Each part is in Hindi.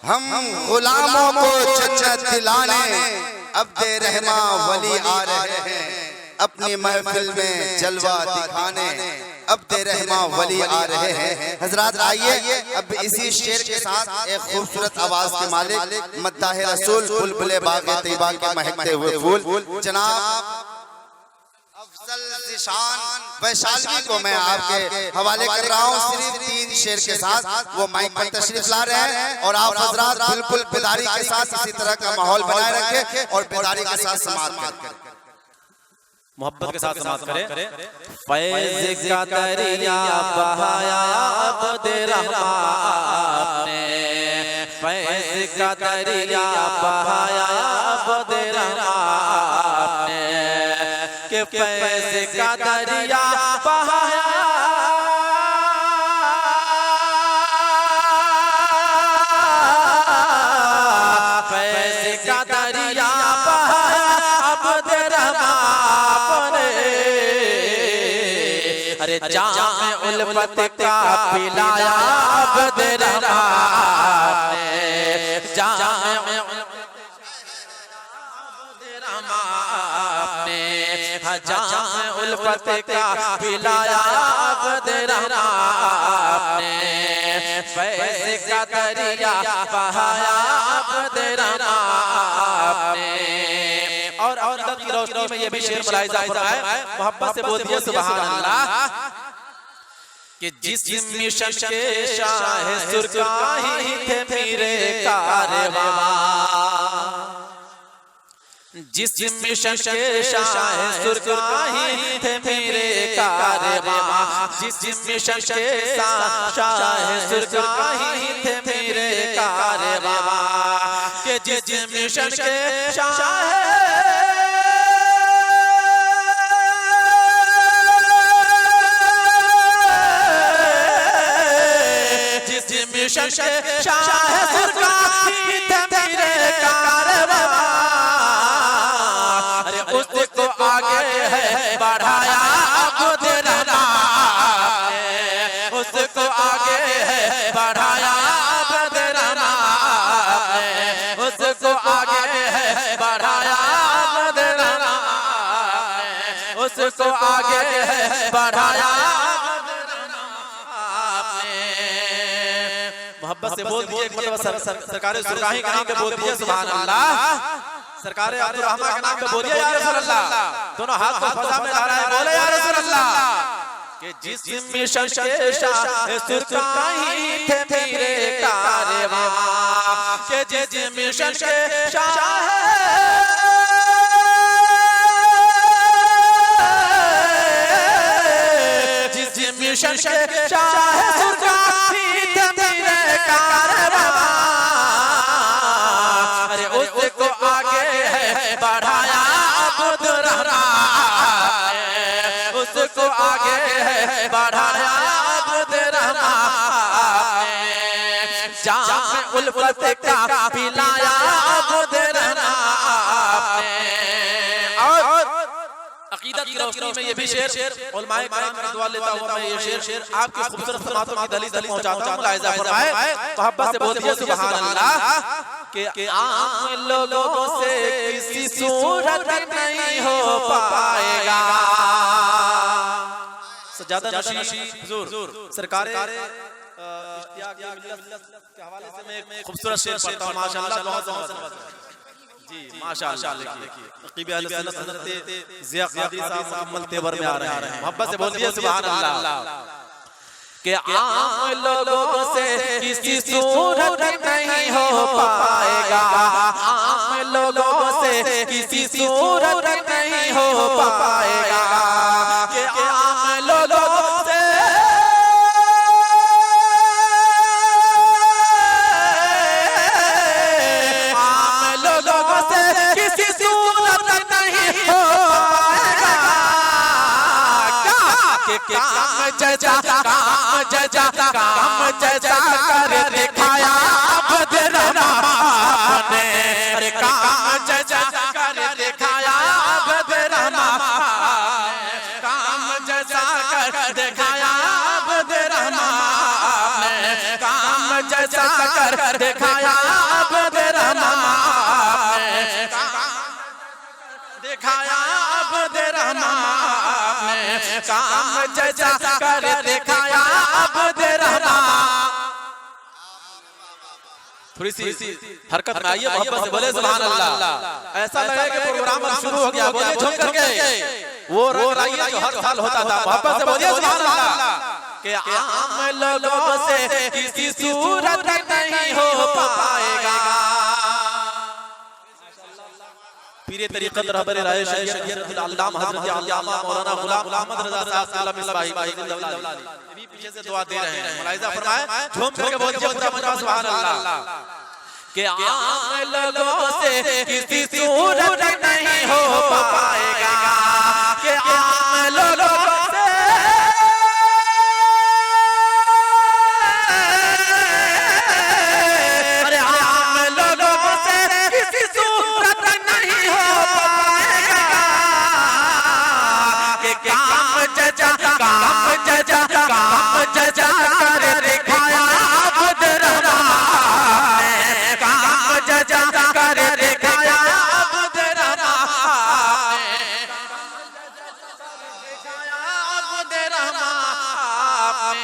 हम गुलामों को जन्नत दिलाने अब्दे रहमा वली आ रहे हैं, अपनी महफिल में जलवा दिखाने अब्दे रहमा वली आ रहे हैं। हजरात आइए अब इसी शेर के साथ एक खूबसूरत आवाज के मालिक मद्दाह रसूल बुलबुले बाग़े तैयबा के महकते हुए फूल जनाब वैशाली को मैं आपके हवाले कर रहा हूँ। सिर्फ 3 शेर के साथ वो माइक पर तशरीफ ला रहे हैं और आप हजरात बिल्कुल बेदारी के साथ इसी तरह का माहौल बनाए रखें और बेदारी के साथ समाप्त करें, मोहब्बत के साथ समाप्त करें। फैज़ का दरिया बहाया अब्दे रहमान ने, फैज़ का दरिया बहाया अब्दे रहमान ने, के फैज़ का दरिया बहाया फैज़ का दरिया बहाया अब्दे रहमान ने, अरे जाम उल्फत का पिलाया अब्दे रहमान ने, जाम जाम उल्फत का पिलाया अब्दे रहमान ने, फैज़ का दरिया बहाया अब्दे रहमान ने। और की रोशनी में ये भी शेर मुलाहिज़ा फरमाए, मोहब्बत से बोल दिया सुभान अल्लाह कि जिस मिशन के शाह सुरकाही थे मेरे कारवां, जिस मिशन के शाह सुरकाही थे मेरे कारवां, जिस मिशन के शाह सुरकाही थे मेरे कारवां, के जिस मिशन के शाह मिशन के शाह सुरकाही थे मेरे कारवां, अरे उसको आगे है बढ़ाया अब्दे रहमान ने, उसको आगे है बढ़ाया अब्दे रहमान ने, उसको आगे है बढ़ाया अब्दे रहमान ने, उसको आगे है बढ़ाया। मोहब्बत से बोल दिए एक मतलब सरकार सुरकाही का नाम पे बोल दिए सुभान अल्लाह, सरकार अब्दुल रहमान का नाम पे बोलिए या रसूल अल्लाह, दोनों हाथ को फजा में ला रहा है, बोले या रसूल अल्लाह कि जिस मिशन के शाह सुरकाही थे मेरे कारवां, के जिस मिशन के शाह जिस मिशन के शाह सुरकाही थे मेरे कारवां, अरे उसको आगे है बढ़ाया अब्दे रहमान ने, उसको आगे है बढ़ाया अब्दे रहमान ने, जाम उल्फत का पिलाया अब्दे रहमान ने। और अकीदत की रोशनी में ये भी शेर उलमाए किराम की दुआ लेता हुआ मैं ये शेर आपकी खूबसूरत समातों की दलील तक पहुंचाता हूं। मुलाहिज़ा फरमाए, मोहब्बत से बोल दिया सुभान अल्लाह कि आम लोगों से किसी सूरत नहीं हो पाएगा। सज्जादा नशीं हुजूर सरकार इश्तियाक के हवाले से मैं एक खूबसूरत शेर पढ़ता हूं माशाअल्लाह, बहुत जी माशाअल्लाह। देखिए नक़ीब अहले सुन्नत हज़रत ज़िया क़ादरी साहब मुकम्मल तेवर में आ रहे हैं, मोहब्बत से बोल दिए सुभान अल्लाह कि आम लोगों से किसी सूरत नहीं हो पाएगा, आम लोगों से किसी सूरत नहीं हो पाएगा, कि आम लोगों से आम लोगों से किसी सूरत नहीं हो पाएगा, काम जजा कर दिखाया अब्दे रहमान ने, अरे काम जजा कर दिखाया अब्दे रहमान ने, काम जजा कर दिखाया अब्दे रहमान ने, काम जजा कर दिखाया काम जैसा कर दिखाया अब्द रहमान। थोड़ी सी हरकत में आइए, मोहब्बत से बोले सुभान अल्लाह। ऐसा लगे कि प्रोग्राम शुरू हो गया, बोलिए झूम करके। वो रंग जो हर साल होता था, मोहब्बत से बोलिए सुभान अल्लाह। कि आम लोगों से किसी सूरत नहीं हो पाएगा। पीरे तरीक़त रहबर राय शरीयत अल्लामा हज़रत अल्लामा मौलाना गुलाम अहमद रज़ा साहब मिसबाही भी पीछे से दुआ दे रहे हैं। मुलाहिज़ा फरमाएं, झूम करके बोलिए सुभान अल्लाह। कि आम लोगों से किसी सूरत नहीं हो पाएगा। कि आम लोगों से अरे आम लोगों से किसी सूरत नहीं हो पाएगा। कि काम जजा कर दिखाया अब्द रहमान। काम जजा कर दिखाया अब्द रहमान। अब्द रहमान।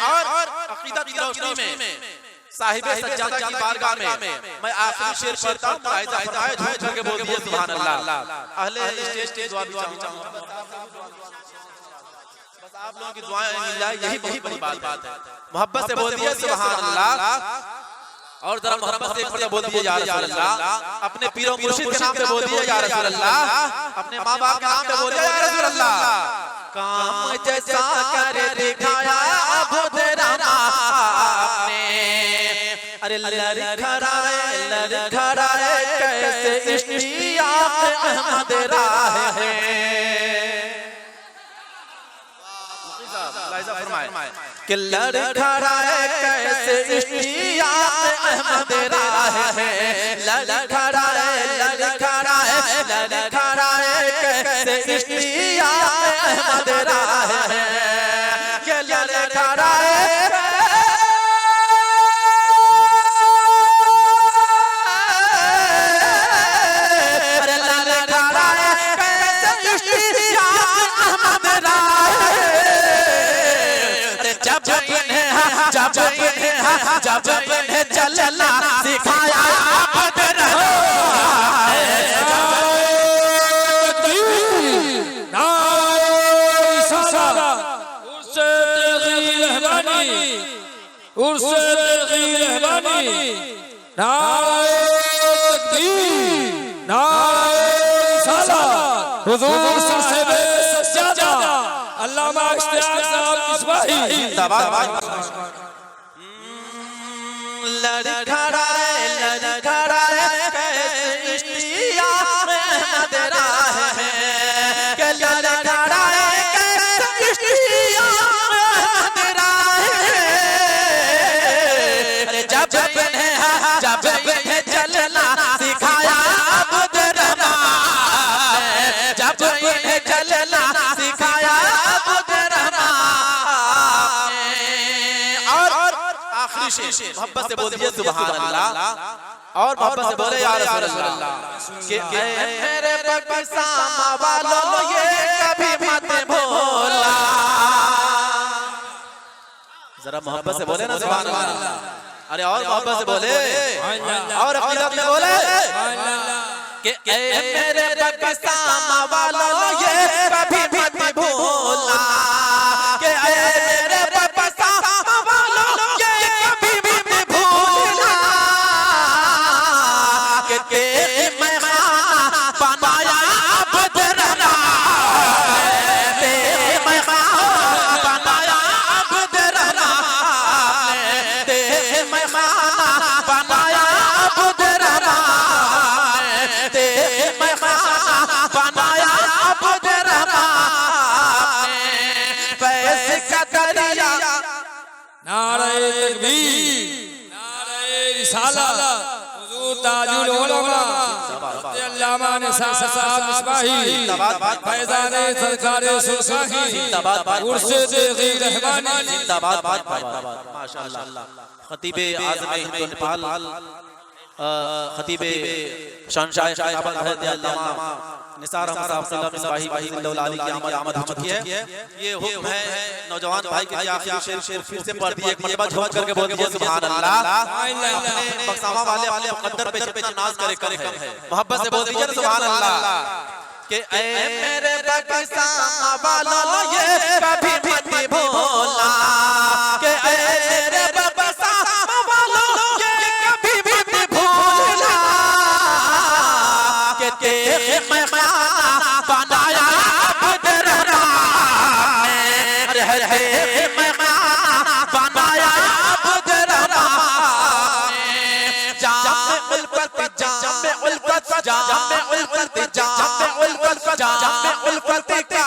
और अक़ीदा की रोशनी में साहिबे सज्जादा की बारगाह में मैं आखिरी शेर पढ़ता हूं। मुलाहिज़ा फरमाएं, झूम करके बोल दिए सुभान अल्लाह। अहले स्टेज दुआ भी चाहूंगा, बस आप लोगों की दुआएं मिल जाए, यही बहुत बड़ी बात है। मोहब्बत से बोल दिए सुभान अल्लाह। और जरा मोहब्बत से एक बार बोल दिए या रसूल अल्लाह। अपने पीरों मुर्शिद के नाम पे बोल दिए या रसूल अल्लाह। अपने माँ बाप के नाम पे बोल दिए या रसूल अल्लाह। काम जैसा कर दिखाया अब्द रहमान ने। अरे लड़खड़ाए कैसे इश्क़ अहमद राह है। कि लड़खड़ाए कैसे इश्क़ अहमद राह है। लड़खड़ाए कैसे इश्क़ अहमद राह है। कि लड़खड़ाए जब इन्हें चलना सिखाया अब्द रहमान। अल्लामा इश्तियाक साहब मिसबाही लड़खड़ाए कैसे इश्क़ अहमद राह है। कि लड़खड़ाए कैसे इश्क़ अहमद राह है। अरे जब इन्हें चलना सिखाया अब्द रहमान। जब इन्हें चलना सिखाया अब्द रहमान। और आखिरी शेर मोहब्बत से बोलिए सुभान अल्लाह। और मोहब्बत से बोले या रसूल अल्लाह। कि मेरे पाकिस्तान वालों ये कभी मत भूलना। जरा मोहब्बत से बोले ना सुभान अल्लाह। अरे और मोहब्बत से बोले, और अक़ीदत में बोले कि मेरे पाकिस्तान वालों ये कभी मत भूलना। कि मेरे पाकिस्तान वालों ये कभी मत भूलना। कि मैं बनाया अब्द रहमान। मैं बनाया अब्द रहमान। मैं बनाया अब्द रहमान। मैं बनाया अब्द रहमान। फैज़ का दरिया। नारे तकबीर, नारे रिसालत, हुज़ूर ताजुल उलमा अल्लामा निसार साहब मिसबाही, फैज़ान सरकार सुरसाही, मुर्शिद ग़ीर रहमानी। माशाअल्लाह। खतीबे आज़म हिंद नेपाल, खतीबे शहंशाह अल्लामा निसार अहमद साहब सल्लल्लाहु मिसबाही भाई जिंदौलाली की आमद हो चुकी है। ये हुक्म है नौजवान भाई के आखिरी शेर फिर से पढ़ दिए, एक मरतबा झोंक करके बोल दीजिए सुभान अल्लाह। अपने बख्शावा वाले अपने मुकद्दर पे जितना नाज करे कम है, मोहब्बत से बोल दीजिए सुभान अल्लाह। कि ऐ मेरे बख्शावा वालों ये कभी मत भूलना, कि ऐ मेरे बख्शावा वालों ये कभी मत भूलना, कि तेरे मेहमान बनाया अब्द रहमान, अरे मेहमान बनाया अब्द रहमान, जामे उल्फत जामे उल्फत जामे उल्फत जामे उल्फत जामे उल्फत का